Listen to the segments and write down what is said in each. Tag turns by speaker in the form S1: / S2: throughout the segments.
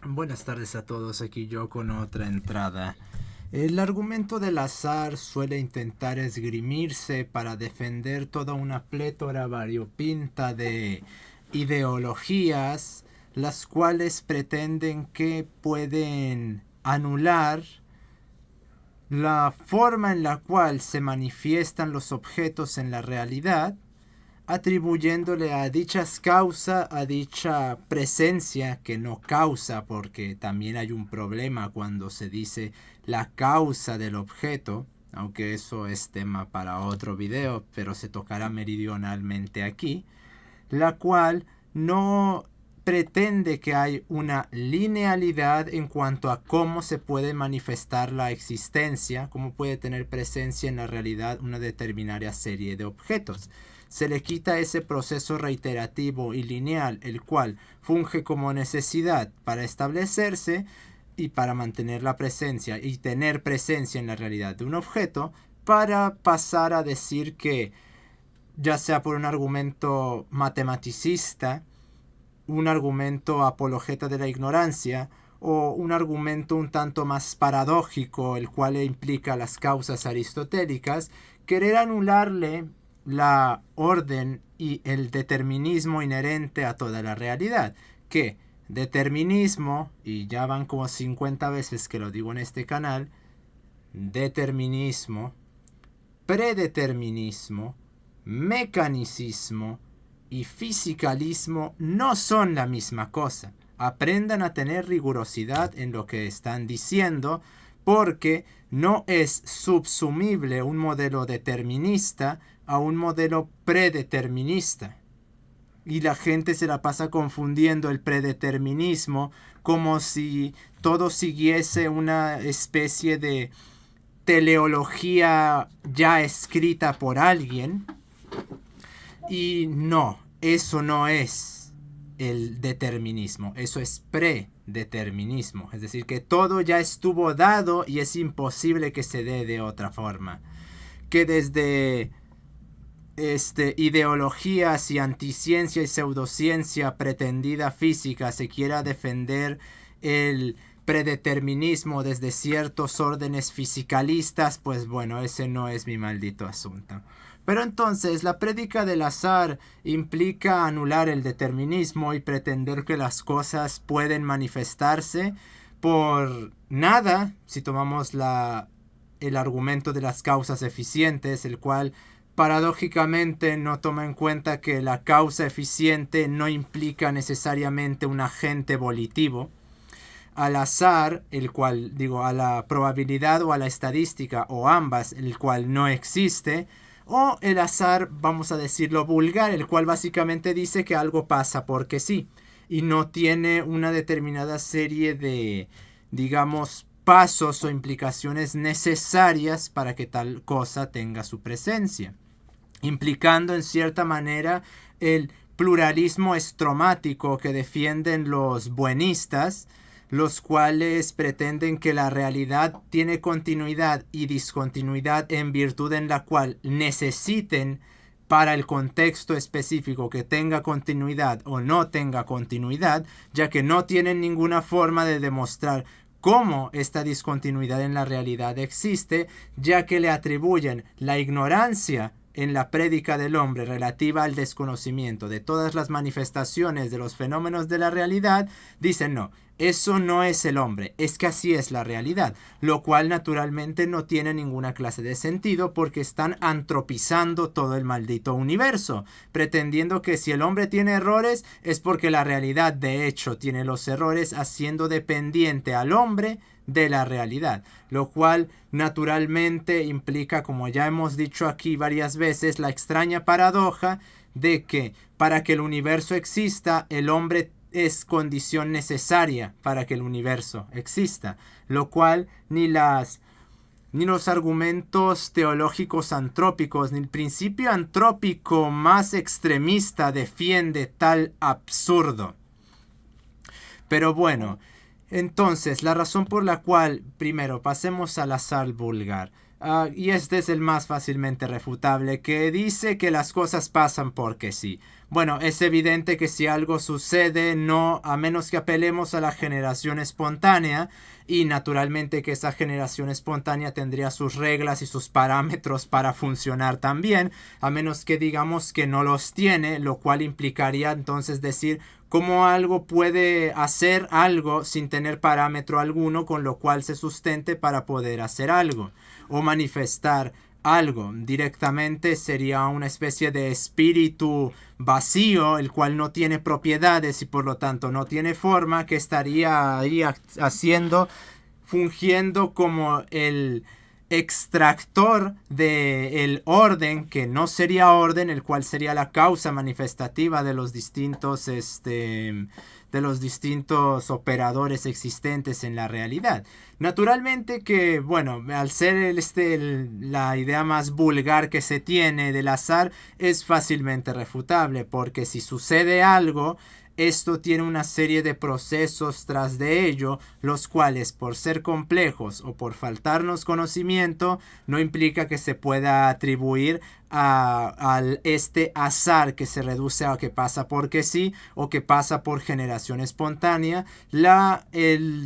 S1: Buenas tardes a todos, aquí yo con otra entrada. El argumento del azar suele intentar esgrimirse para defender toda una plétora variopinta de ideologías, las cuales pretenden que pueden anular la forma en la cual se manifiestan los objetos en la realidad, atribuyéndole a dichas causas, a dicha presencia que no causa, porque también hay un problema cuando se dice la causa del objeto, aunque eso es tema para otro video, pero se tocará meridionalmente aquí, la cual no pretende que hay una linealidad en cuanto a cómo se puede manifestar la existencia, cómo puede tener presencia en la realidad una determinada serie de objetos. Se le quita ese proceso reiterativo y lineal, el cual funge como necesidad para establecerse y para mantener la presencia y tener presencia en la realidad de un objeto, para pasar a decir que, ya sea por un argumento matematicista, un argumento apologeta de la ignorancia o un argumento un tanto más paradójico, el cual implica las causas aristotélicas, querer anularle la orden y el determinismo inherente a toda la realidad. Que determinismo, y ya van como 50 veces que lo digo en este canal, determinismo, predeterminismo, mecanicismo y fisicalismo no son la misma cosa. Aprendan a tener rigurosidad en lo que están diciendo, porque no es subsumible un modelo determinista a un modelo predeterminista. Y la gente se la pasa confundiendo el predeterminismo como si todo siguiese una especie de teleología ya escrita por alguien. Y no, eso no es el determinismo, eso es predeterminismo. Es decir, que todo ya estuvo dado y es imposible que se dé de otra forma. Que desde ideologías y anticiencia y pseudociencia pretendida física se quiera defender el predeterminismo desde ciertos órdenes fisicalistas, pues bueno, ese no es mi maldito asunto. Pero entonces la prédica del azar implica anular el determinismo y pretender que las cosas pueden manifestarse por nada, si tomamos el argumento de las causas eficientes, el cual paradójicamente no toma en cuenta que la causa eficiente no implica necesariamente un agente volitivo. Al azar, el cual, a la probabilidad o a la estadística, o ambas, el cual no existe, o el azar, vamos a decirlo vulgar, el cual básicamente dice que algo pasa porque sí, y no tiene una determinada serie de, digamos, pasos o implicaciones necesarias para que tal cosa tenga su presencia, implicando en cierta manera el pluralismo estromático que defienden los buenistas, los cuales pretenden que la realidad tiene continuidad y discontinuidad en virtud en la cual necesiten para el contexto específico que tenga continuidad o no tenga continuidad, ya que no tienen ninguna forma de demostrar cómo esta discontinuidad en la realidad existe, ya que le atribuyen la ignorancia en la prédica del hombre relativa al desconocimiento de todas las manifestaciones de los fenómenos de la realidad. Dicen no, eso no es el hombre, es que así es la realidad, lo cual naturalmente no tiene ninguna clase de sentido, porque están antropizando todo el maldito universo, pretendiendo que si el hombre tiene errores es porque la realidad de hecho tiene los errores, haciendo dependiente al hombre de la realidad, lo cual naturalmente implica, como ya hemos dicho aquí varias veces, la extraña paradoja de que para que el universo exista, el hombre es condición necesaria para que el universo exista, lo cual ni los argumentos teológicos antrópicos, ni el principio antrópico más extremista defiende tal absurdo. Pero bueno, entonces la razón por la cual, primero, pasemos al azar vulgar. Y este es el más fácilmente refutable, que dice que las cosas pasan porque sí. Bueno, es evidente que si algo sucede, no, a menos que apelemos a la generación espontánea, y naturalmente que esa generación espontánea tendría sus reglas y sus parámetros para funcionar también, a menos que digamos que no los tiene, lo cual implicaría entonces decir cómo algo puede hacer algo sin tener parámetro alguno con lo cual se sustente para poder hacer algo o manifestar algo. Directamente sería una especie de espíritu vacío, el cual no tiene propiedades y por lo tanto no tiene forma, que estaría ahí haciendo, fungiendo como el extractor del orden, que no sería orden, el cual sería la causa manifestativa de los distintos operadores existentes en la realidad. Naturalmente que, bueno, al ser la idea más vulgar que se tiene del azar, es fácilmente refutable, porque si sucede algo, esto tiene una serie de procesos tras de ello, los cuales, por ser complejos o por faltarnos conocimiento, no implica que se pueda atribuir a este azar que se reduce a que pasa porque sí o que pasa por generación espontánea,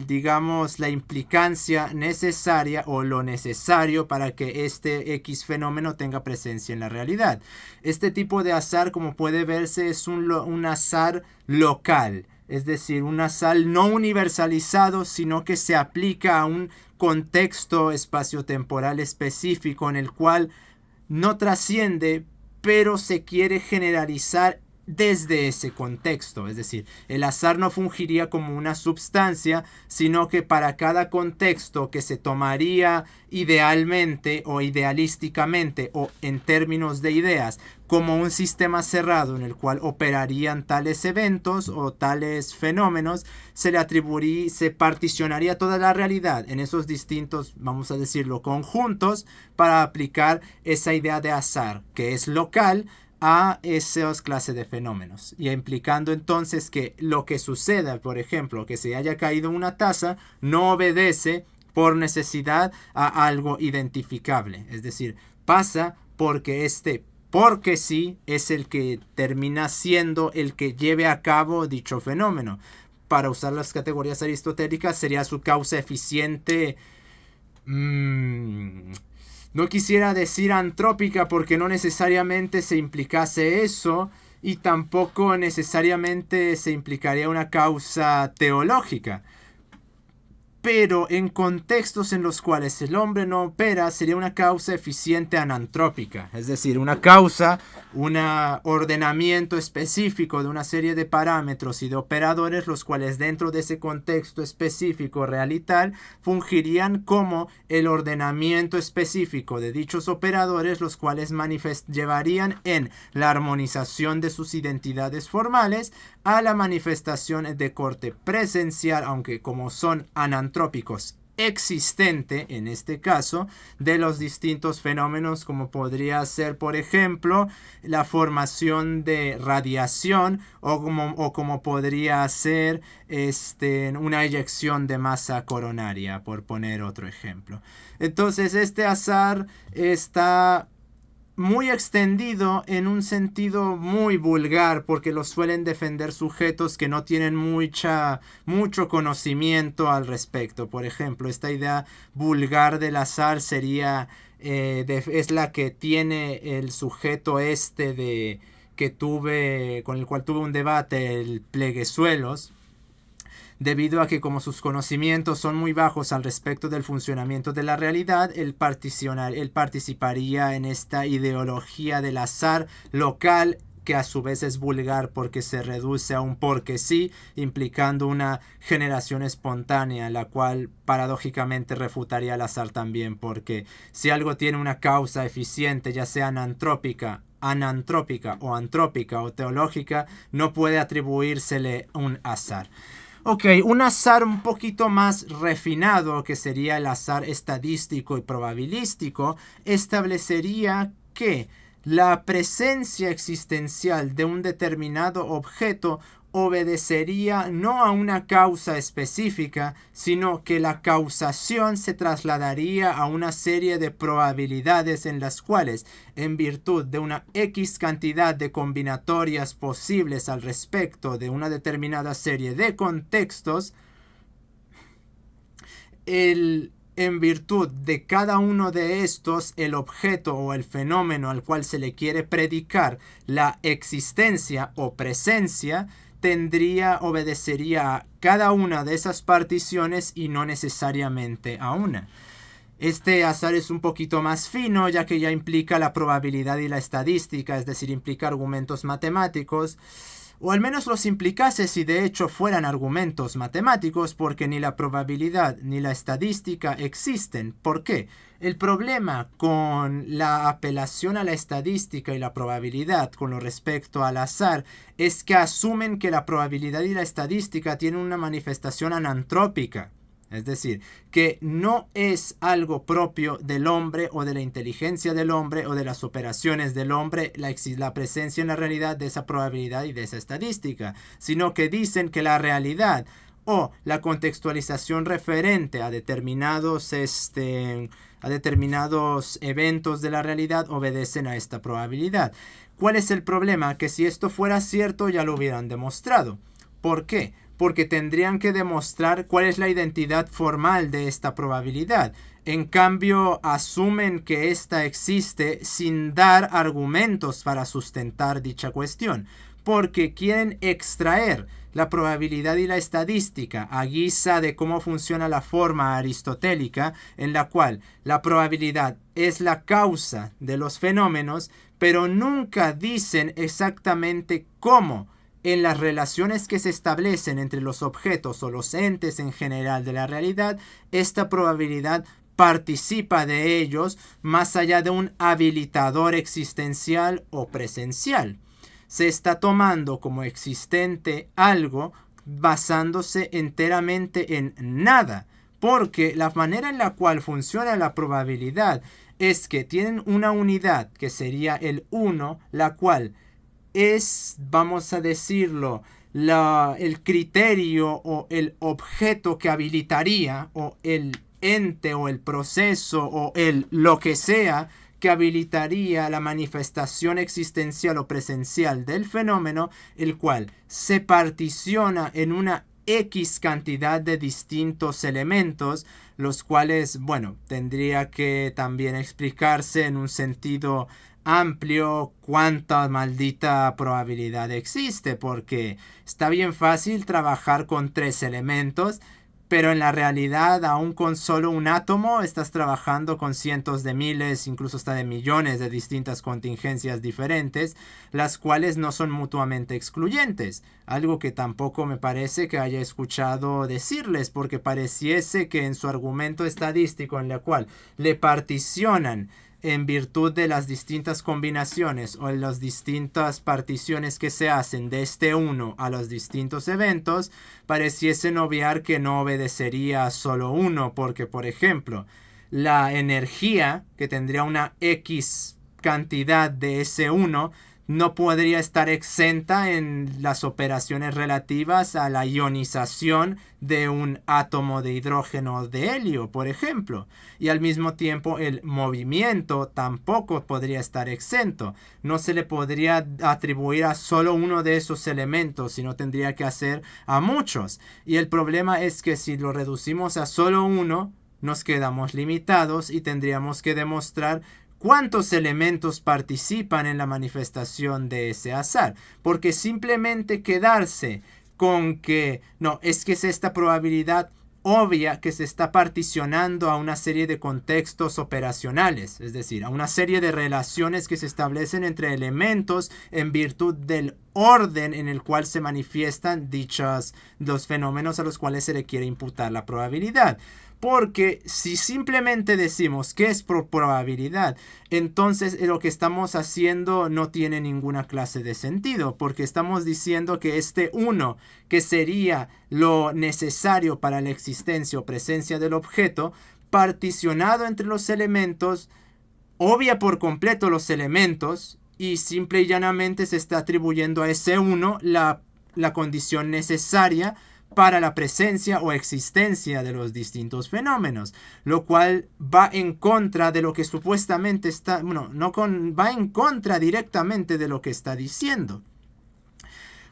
S1: digamos, la implicancia necesaria o lo necesario para que este X fenómeno tenga presencia en la realidad. Este tipo de azar, como puede verse, es un azar local, es decir, un azar no universalizado, sino que se aplica a un contexto espaciotemporal específico en el cual no trasciende, pero se quiere generalizar desde ese contexto. Es decir, el azar no fungiría como una substancia, sino que para cada contexto que se tomaría idealmente o idealísticamente o en términos de ideas como un sistema cerrado en el cual operarían tales eventos o tales fenómenos, se particionaría toda la realidad en esos distintos, vamos a decirlo, conjuntos para aplicar esa idea de azar que es local a esas clases de fenómenos, y implicando entonces que lo que suceda, por ejemplo, que se haya caído una taza, no obedece por necesidad a algo identificable, es decir, pasa porque sí es el que termina siendo el que lleve a cabo dicho fenómeno. Para usar las categorías aristotélicas sería su causa eficiente. No quisiera decir antrópica porque no necesariamente se implicase eso, y tampoco necesariamente se implicaría una causa teológica. Pero en contextos en los cuales el hombre no opera, sería una causa eficiente anantrópica, es decir, una causa, un ordenamiento específico de una serie de parámetros y de operadores, los cuales dentro de ese contexto específico real y tal fungirían como el ordenamiento específico de dichos operadores, los cuales llevarían en la armonización de sus identidades formales a la manifestación de corte presencial, aunque como son anantrópicos, existente en este caso de los distintos fenómenos, como podría ser por ejemplo la formación de radiación o como podría ser una eyección de masa coronaria, por poner otro ejemplo. Entonces este azar está muy extendido en un sentido muy vulgar, porque lo suelen defender sujetos que no tienen mucho conocimiento al respecto. Por ejemplo, esta idea vulgar del azar sería es la que tiene el sujeto con el cual tuve un debate, el Pleguezuelos, debido a que como sus conocimientos son muy bajos al respecto del funcionamiento de la realidad, él participaría en esta ideología del azar local, que a su vez es vulgar porque se reduce a un porque sí, implicando una generación espontánea, la cual paradójicamente refutaría el azar también, porque si algo tiene una causa eficiente, ya sea anantrópica o antrópica o teológica, no puede atribuírsele un azar. Ok, un azar un poquito más refinado, que sería el azar estadístico y probabilístico, establecería que la presencia existencial de un determinado objeto obedecería no a una causa específica, sino que la causación se trasladaría a una serie de probabilidades en las cuales, en virtud de una X cantidad de combinatorias posibles al respecto de una determinada serie de contextos, en virtud de cada uno de estos, el objeto o el fenómeno al cual se le quiere predicar la existencia o presencia, obedecería a cada una de esas particiones y no necesariamente a una. Este azar es un poquito más fino, ya que ya implica la probabilidad y la estadística, es decir, implica argumentos matemáticos, o al menos los implicase si de hecho fueran argumentos matemáticos, porque ni la probabilidad ni la estadística existen. ¿Por qué? El problema con la apelación a la estadística y la probabilidad con lo respecto al azar es que asumen que la probabilidad y la estadística tienen una manifestación anantrópica. Es decir, que no es algo propio del hombre o de la inteligencia del hombre o de las operaciones del hombre la presencia en la realidad de esa probabilidad y de esa estadística, sino que dicen que la realidad o la contextualización referente a determinados eventos de la realidad obedecen a esta probabilidad. ¿Cuál es el problema? Que si esto fuera cierto ya lo hubieran demostrado. ¿Por qué? Porque tendrían que demostrar cuál es la identidad formal de esta probabilidad. En cambio, asumen que ésta existe sin dar argumentos para sustentar dicha cuestión, porque quieren extraer la probabilidad y la estadística a guisa de cómo funciona la forma aristotélica, en la cual la probabilidad es la causa de los fenómenos, pero nunca dicen exactamente cómo en las relaciones que se establecen entre los objetos o los entes en general de la realidad, esta probabilidad participa de ellos más allá de un habilitador existencial o presencial. Se está tomando como existente algo basándose enteramente en nada, porque la manera en la cual funciona la probabilidad es que tienen una unidad que sería el 1, la cual es, vamos a decirlo, el criterio o el objeto que habilitaría, o el ente o el proceso o el lo que sea que habilitaría la manifestación existencial o presencial del fenómeno, el cual se particiona en una X cantidad de distintos elementos, los cuales, bueno, tendría que también explicarse en un sentido amplio cuánta maldita probabilidad existe, porque está bien fácil trabajar con 3 elementos, pero en la realidad aún con solo un átomo estás trabajando con cientos de miles, incluso hasta de millones de distintas contingencias diferentes, las cuales no son mutuamente excluyentes, algo que tampoco me parece que haya escuchado decirles, porque pareciese que en su argumento estadístico en el cual le particionan en virtud de las distintas combinaciones o en las distintas particiones que se hacen de este 1 a los distintos eventos, pareciesen obviar que no obedecería a solo uno, porque por ejemplo, la energía que tendría una X cantidad de ese 1 no podría estar exenta en las operaciones relativas a la ionización de un átomo de hidrógeno o de helio, por ejemplo. Y al mismo tiempo el movimiento tampoco podría estar exento. No se le podría atribuir a solo uno de esos elementos, sino tendría que hacer a muchos. Y el problema es que si lo reducimos a solo uno, nos quedamos limitados y tendríamos que demostrar ¿cuántos elementos participan en la manifestación de ese azar? Porque simplemente quedarse con que no, es que es esta probabilidad obvia que se está particionando a una serie de contextos operacionales, es decir, a una serie de relaciones que se establecen entre elementos en virtud del orden en el cual se manifiestan los fenómenos a los cuales se le quiere imputar la probabilidad. Porque si simplemente decimos que es por probabilidad, entonces lo que estamos haciendo no tiene ninguna clase de sentido, porque estamos diciendo que este 1, que sería lo necesario para la existencia o presencia del objeto, particionado entre los elementos, obvia por completo los elementos y simple y llanamente se está atribuyendo a ese 1 la la condición necesaria para la presencia o existencia de los distintos fenómenos, lo cual va en contra de lo que supuestamente está, bueno, va en contra directamente de lo que está diciendo.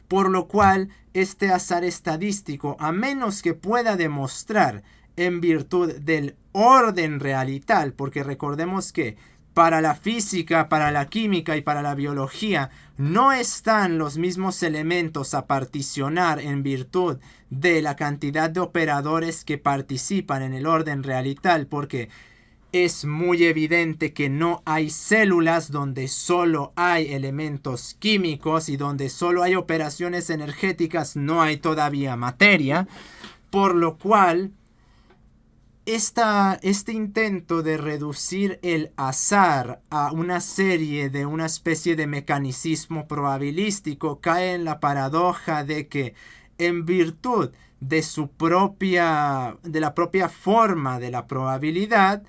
S1: Por lo cual, este azar estadístico, a menos que pueda demostrar en virtud del orden realital, porque recordemos que para la física, para la química y para la biología no están los mismos elementos a particionar en virtud de la cantidad de operadores que participan en el orden realital, porque es muy evidente que no hay células donde solo hay elementos químicos y donde solo hay operaciones energéticas, no hay todavía materia, por lo cual este intento de reducir el azar a una especie de mecanicismo probabilístico cae en la paradoja de que en virtud de la propia forma de la probabilidad,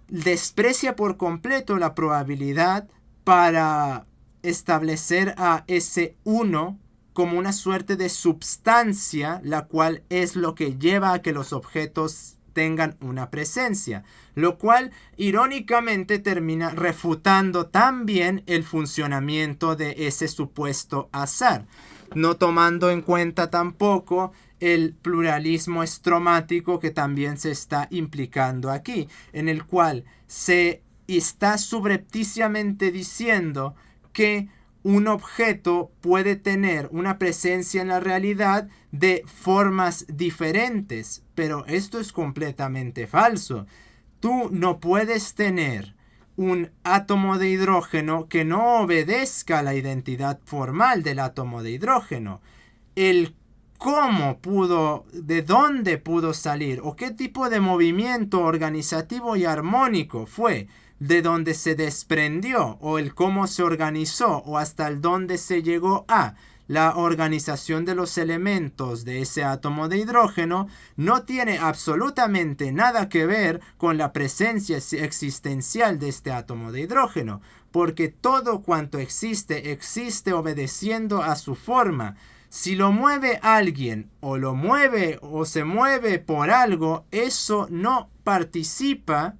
S1: desprecia por completo la probabilidad para establecer a ese 1 como una suerte de substancia, la cual es lo que lleva a que los objetos tengan una presencia, lo cual irónicamente termina refutando también el funcionamiento de ese supuesto azar, no tomando en cuenta tampoco el pluralismo estromático que también se está implicando aquí, en el cual se está subrepticiamente diciendo que un objeto puede tener una presencia en la realidad de formas diferentes, pero esto es completamente falso. Tú no puedes tener un átomo de hidrógeno que no obedezca a la identidad formal del átomo de hidrógeno. El cómo pudo, de dónde pudo salir o qué tipo de movimiento organizativo y armónico fue, de dónde se desprendió o el cómo se organizó o hasta el dónde se llegó a la organización de los elementos de ese átomo de hidrógeno, no tiene absolutamente nada que ver con la presencia existencial de este átomo de hidrógeno, porque todo cuanto existe obedeciendo a su forma. Si lo mueve alguien o se mueve por algo, eso no participa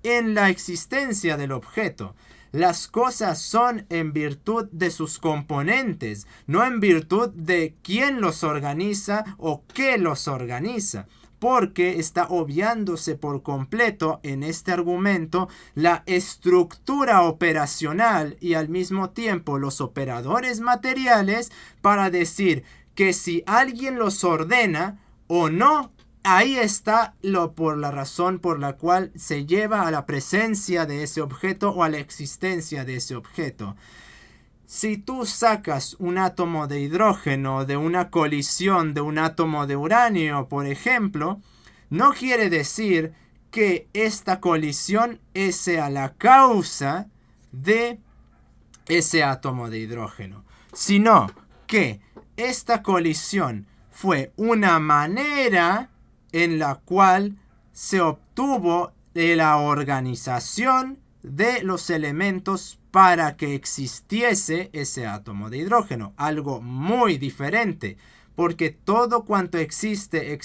S1: en la existencia del objeto. Las cosas son en virtud de sus componentes, no en virtud de quién los organiza o qué los organiza, porque está obviándose por completo en este argumento la estructura operacional y al mismo tiempo los operadores materiales para decir que si alguien los ordena o no, ahí está por la razón por la cual se lleva a la presencia de ese objeto o a la existencia de ese objeto. Si tú sacas un átomo de hidrógeno de una colisión de un átomo de uranio, por ejemplo, no quiere decir que esta colisión sea la causa de ese átomo de hidrógeno, sino que esta colisión fue una manera en la cual se obtuvo la organización de los elementos para que existiese ese átomo de hidrógeno. Algo muy diferente, porque todo cuanto existe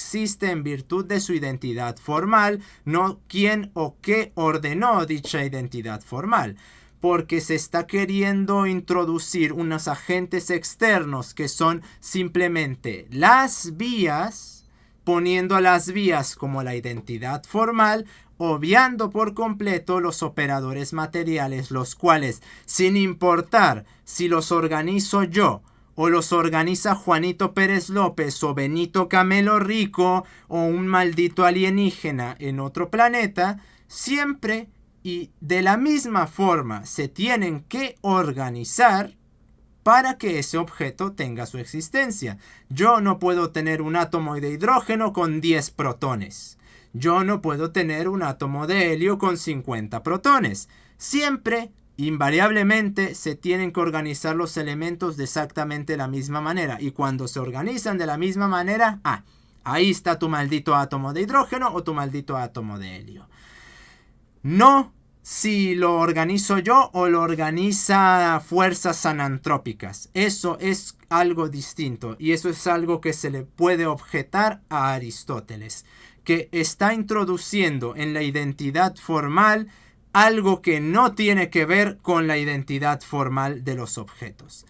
S1: en virtud de su identidad formal, no quién o qué ordenó dicha identidad formal. Porque se está queriendo introducir unos agentes externos que son simplemente las vías, poniendo a las vías como la identidad formal, obviando por completo los operadores materiales, los cuales, sin importar si los organizo yo, o los organiza Juanito Pérez López, o Benito Camelo Rico, o un maldito alienígena en otro planeta, siempre y de la misma forma se tienen que organizar para que ese objeto tenga su existencia. Yo no puedo tener un átomo de hidrógeno con 10 protones. Yo no puedo tener un átomo de helio con 50 protones. Siempre, invariablemente, se tienen que organizar los elementos de exactamente la misma manera. Y cuando se organizan de la misma manera, ahí está tu maldito átomo de hidrógeno o tu maldito átomo de helio. No si lo organizo yo o lo organiza fuerzas anantrópicas. Eso es algo distinto y eso es algo que se le puede objetar a Aristóteles, que está introduciendo en la identidad formal algo que no tiene que ver con la identidad formal de los objetos.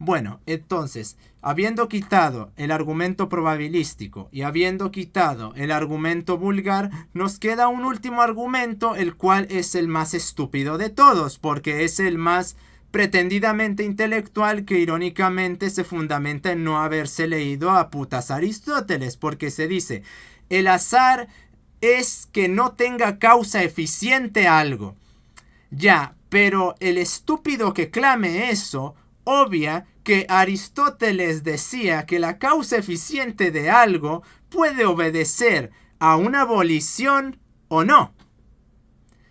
S1: Bueno, entonces, habiendo quitado el argumento probabilístico y habiendo quitado el argumento vulgar, nos queda un último argumento, el cual es el más estúpido de todos, porque es el más pretendidamente intelectual, que irónicamente se fundamenta en no haberse leído a putas Aristóteles, porque se dice, el azar es que no tenga causa eficiente algo. Ya, pero el estúpido que clame eso obvia que Aristóteles decía que la causa eficiente de algo puede obedecer a una volición o no.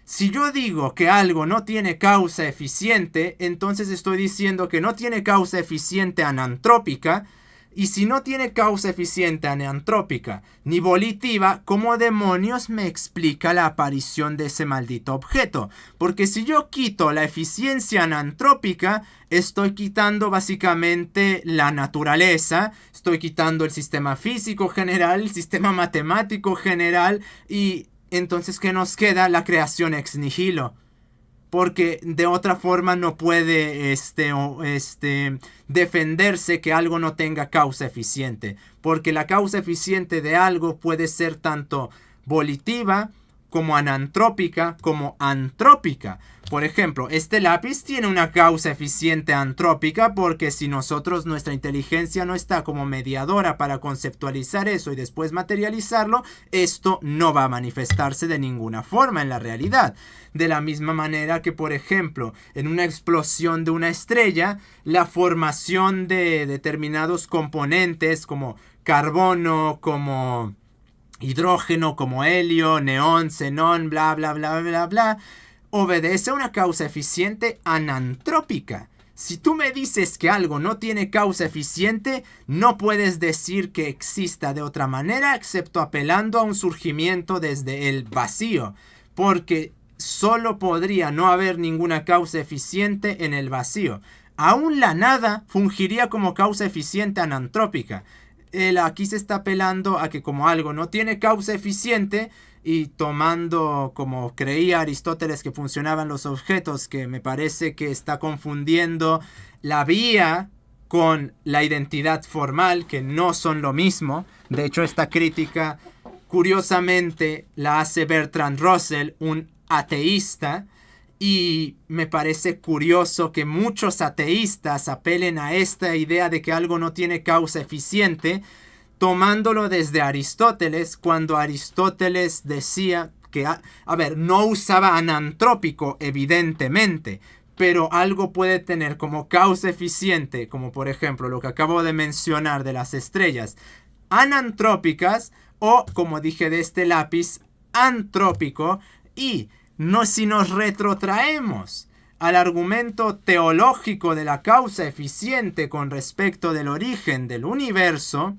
S1: Si yo digo que algo no tiene causa eficiente, entonces estoy diciendo que no tiene causa eficiente anantrópica. Y si no tiene causa eficiente anantrópica ni volitiva, ¿cómo demonios me explica la aparición de ese maldito objeto? Porque si yo quito la eficiencia anantrópica, estoy quitando básicamente la naturaleza, estoy quitando el sistema físico general, el sistema matemático general, y entonces ¿qué nos queda? La creación ex nihilo. Porque de otra forma no puede defenderse que algo no tenga causa eficiente. Porque la causa eficiente de algo puede ser tanto volitiva como anantrópica como antrópica. Por ejemplo, este lápiz tiene una causa eficiente antrópica porque si nuestra inteligencia no está como mediadora para conceptualizar eso y después materializarlo, esto no va a manifestarse de ninguna forma en la realidad. De la misma manera que, por ejemplo, en una explosión de una estrella, la formación de determinados componentes como carbono, como hidrógeno, como helio, neón, xenón, bla, bla, bla, bla, bla, obedece a una causa eficiente anantrópica. Si tú me dices que algo no tiene causa eficiente, no puedes decir que exista de otra manera excepto apelando a un surgimiento desde el vacío, porque solo podría no haber ninguna causa eficiente en el vacío. Aún la nada fungiría como causa eficiente anantrópica. Aquí se está apelando a que como algo no tiene causa eficiente y tomando como creía Aristóteles que funcionaban los objetos, que me parece que está confundiendo la vía con la identidad formal, que no son lo mismo. De hecho, esta crítica curiosamente la hace Bertrand Russell, un ateísta, y me parece curioso que muchos ateístas apelen a esta idea de que algo no tiene causa eficiente, tomándolo desde Aristóteles, cuando Aristóteles decía que, no usaba anantrópico, evidentemente, pero algo puede tener como causa eficiente, como por ejemplo lo que acabo de mencionar de las estrellas, anantrópicas, o como dije de este lápiz, antrópico. Y no, si nos retrotraemos al argumento teológico de la causa eficiente con respecto del origen del universo,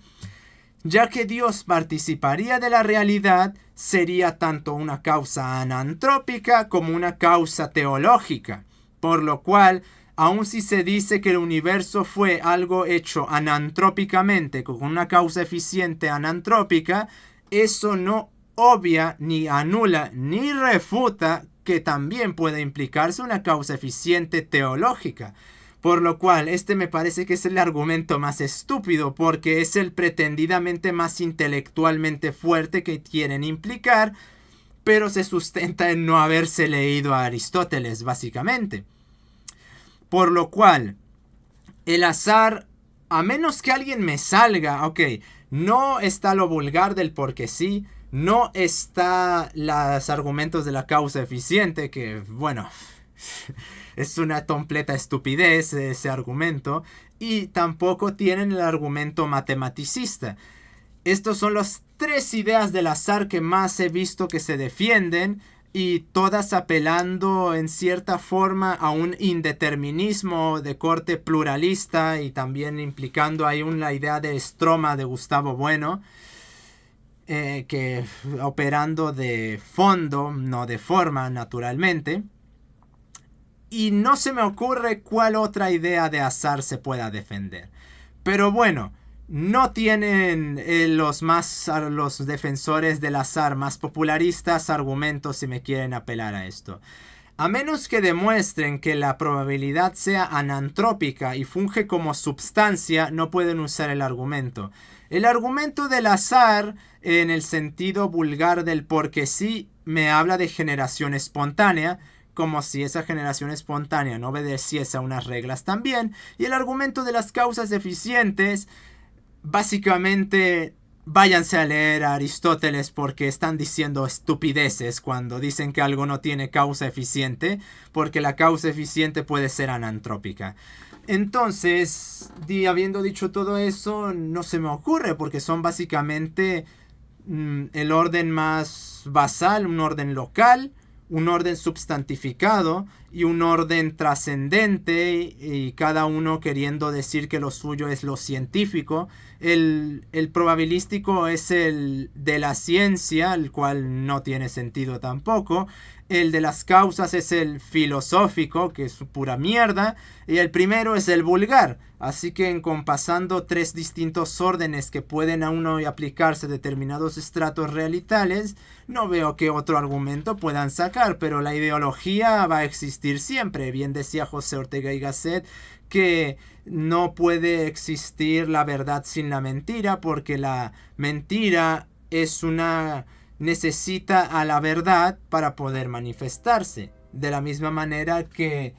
S1: ya que Dios participaría de la realidad, sería tanto una causa anantrópica como una causa teológica, por lo cual, aun si se dice que el universo fue algo hecho anantrópicamente con una causa eficiente anantrópica, eso no obvia, ni anula, ni refuta que también puede implicarse una causa eficiente teológica. Por lo cual, este me parece que es el argumento más estúpido, porque es el pretendidamente más intelectualmente fuerte que quieren implicar, pero se sustenta en no haberse leído a Aristóteles, básicamente. Por lo cual, el azar, a menos que alguien me salga, no está lo vulgar del porque sí, no está los argumentos de la causa eficiente, que, bueno, es una completa estupidez ese argumento, y tampoco tienen el argumento matematicista. Estos son las tres ideas del azar que más he visto que se defienden, y todas apelando en cierta forma a un indeterminismo de corte pluralista y también implicando ahí la idea de estroma de Gustavo Bueno. que operando de fondo, no de forma, naturalmente. Y no se me ocurre cuál otra idea de azar se pueda defender. Pero bueno, no tienen los defensores del azar más popularistas argumentos si me quieren apelar a esto. A menos que demuestren que la probabilidad sea anantrópica y funge como substancia, no pueden usar el argumento. El argumento del azar, en el sentido vulgar del porque sí, me habla de generación espontánea, como si esa generación espontánea no obedeciese a unas reglas también. Y el argumento de las causas eficientes, básicamente, váyanse a leer a Aristóteles porque están diciendo estupideces cuando dicen que algo no tiene causa eficiente, porque la causa eficiente puede ser anantrópica. Entonces, habiendo dicho todo eso, no se me ocurre porque son básicamente el orden más basal, un orden local, un orden substantificado y un orden trascendente, y cada uno queriendo decir que lo suyo es lo científico. El probabilístico es el de la ciencia, el cual no tiene sentido tampoco. El de las causas es el filosófico, que es pura mierda. Y el primero es el vulgar. Así que encompasando tres distintos órdenes que pueden aún hoy aplicarse a determinados estratos realitales, no veo qué otro argumento puedan sacar. Pero la ideología va a existir siempre. Bien decía José Ortega y Gasset que no puede existir la verdad sin la mentira, porque la mentira necesita a la verdad para poder manifestarse. De la misma manera que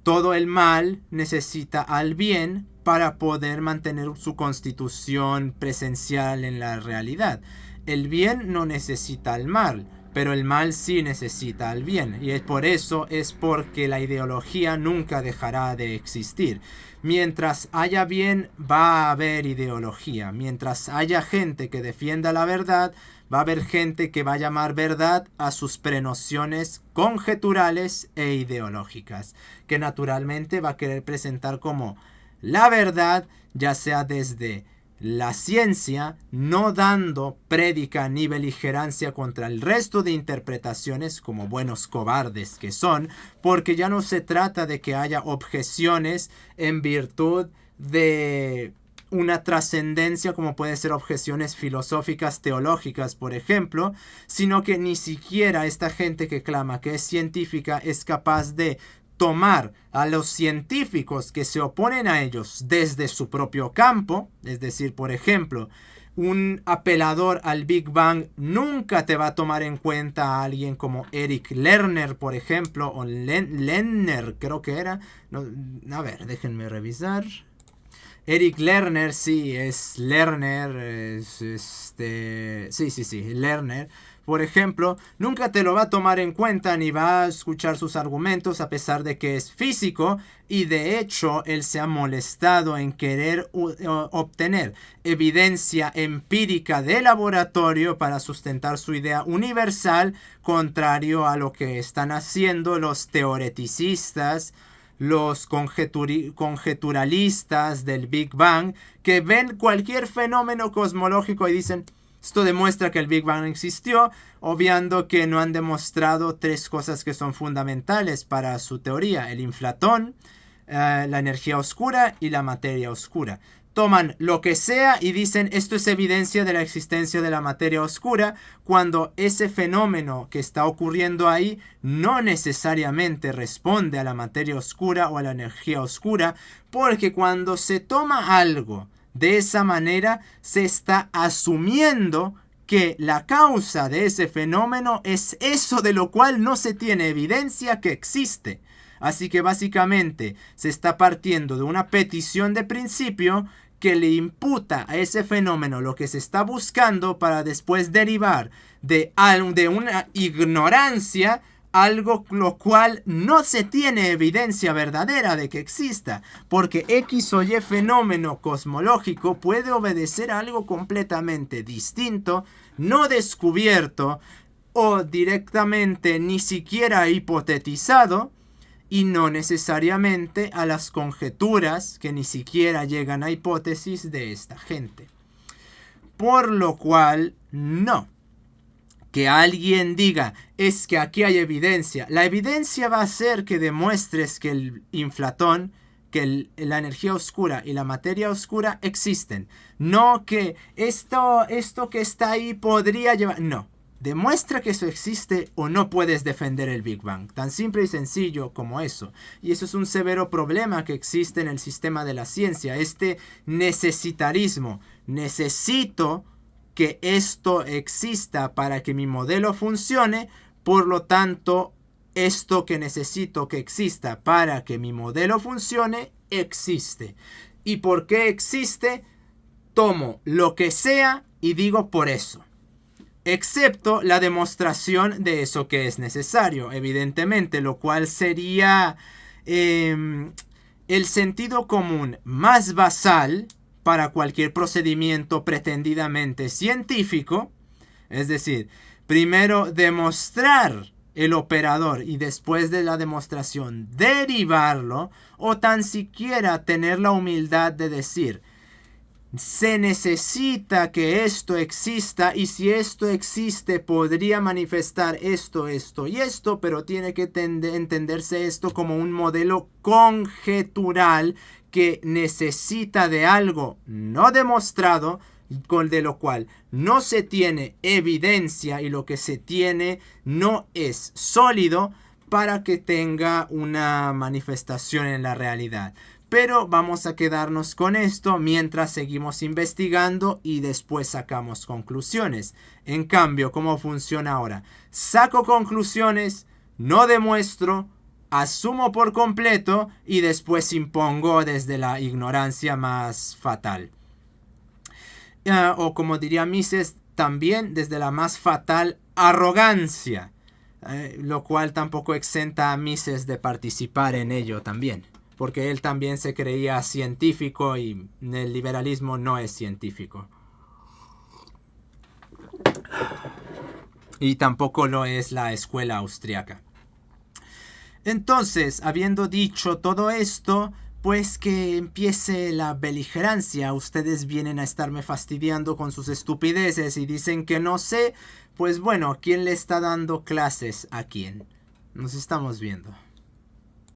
S1: todo el mal necesita al bien para poder mantener su constitución presencial en la realidad. El bien no necesita al mal, pero el mal sí necesita al bien. Y por eso es porque la ideología nunca dejará de existir. Mientras haya bien, va a haber ideología. Mientras haya gente que defienda la verdad, va a haber gente que va a llamar verdad a sus prenociones conjeturales e ideológicas, que naturalmente va a querer presentar como la verdad, ya sea desde la ciencia, no dando prédica ni beligerancia contra el resto de interpretaciones como buenos cobardes que son, porque ya no se trata de que haya objeciones en virtud de una trascendencia como puede ser objeciones filosóficas, teológicas, por ejemplo, sino que ni siquiera esta gente que clama que es científica es capaz de tomar a los científicos que se oponen a ellos desde su propio campo. Es decir, por ejemplo, un apelador al Big Bang nunca te va a tomar en cuenta a alguien como Eric Lerner, por ejemplo, o Lerner, creo que era. No, a ver, déjenme revisar. Eric Lerner, sí, es Lerner, sí, Lerner. Por ejemplo, nunca te lo va a tomar en cuenta ni va a escuchar sus argumentos a pesar de que es físico, y de hecho él se ha molestado en querer obtener evidencia empírica de laboratorio para sustentar su idea universal, contrario a lo que están haciendo los teoreticistas, los conjeturalistas del Big Bang, que ven cualquier fenómeno cosmológico y dicen: esto demuestra que el Big Bang existió, obviando que no han demostrado tres cosas que son fundamentales para su teoría: el inflatón, la energía oscura y la materia oscura. Toman lo que sea y dicen: esto es evidencia de la existencia de la materia oscura, cuando ese fenómeno que está ocurriendo ahí no necesariamente responde a la materia oscura o a la energía oscura, porque cuando se toma algo de esa manera, se está asumiendo que la causa de ese fenómeno es eso de lo cual no se tiene evidencia que existe. Así que básicamente se está partiendo de una petición de principio que le imputa a ese fenómeno lo que se está buscando, para después derivar de una ignorancia algo lo cual no se tiene evidencia verdadera de que exista, porque X o Y fenómeno cosmológico puede obedecer a algo completamente distinto, no descubierto o directamente ni siquiera hipotetizado, y no necesariamente a las conjeturas que ni siquiera llegan a hipótesis de esta gente. Por lo cual, no. Que alguien diga, es que aquí hay evidencia. La evidencia va a ser que demuestres que el inflatón, que la energía oscura y la materia oscura existen. No que esto que está ahí podría llevar... No. Demuestra que eso existe o no puedes defender el Big Bang. Tan simple y sencillo como eso. Y eso es un severo problema que existe en el sistema de la ciencia. Este necesitarismo. Necesito que esto exista para que mi modelo funcione. Por lo tanto, esto que necesito que exista para que mi modelo funcione, existe. ¿Y por qué existe? Tomo lo que sea y digo por eso. Excepto la demostración de eso que es necesario, evidentemente, lo cual sería el sentido común más basal para cualquier procedimiento pretendidamente científico. Es decir, primero demostrar el operador y después de la demostración derivarlo, o tan siquiera tener la humildad de decir: se necesita que esto exista, y si esto existe podría manifestar esto, esto y esto, pero tiene que entenderse esto como un modelo conjetural que necesita de algo no demostrado, de lo cual no se tiene evidencia, y lo que se tiene no es sólido para que tenga una manifestación en la realidad. Pero vamos a quedarnos con esto mientras seguimos investigando y después sacamos conclusiones. En cambio, ¿cómo funciona ahora? Saco conclusiones, no demuestro, asumo por completo y después impongo desde la ignorancia más fatal. O como diría Mises, también desde la más fatal arrogancia. Lo cual tampoco exenta a Mises de participar en ello también. Porque él también se creía científico y el liberalismo no es científico. Y tampoco lo es la escuela austriaca. Entonces, habiendo dicho todo esto, pues que empiece la beligerancia. Ustedes vienen a estarme fastidiando con sus estupideces y dicen que no sé. Pues bueno, ¿quién le está dando clases a quién? Nos estamos viendo.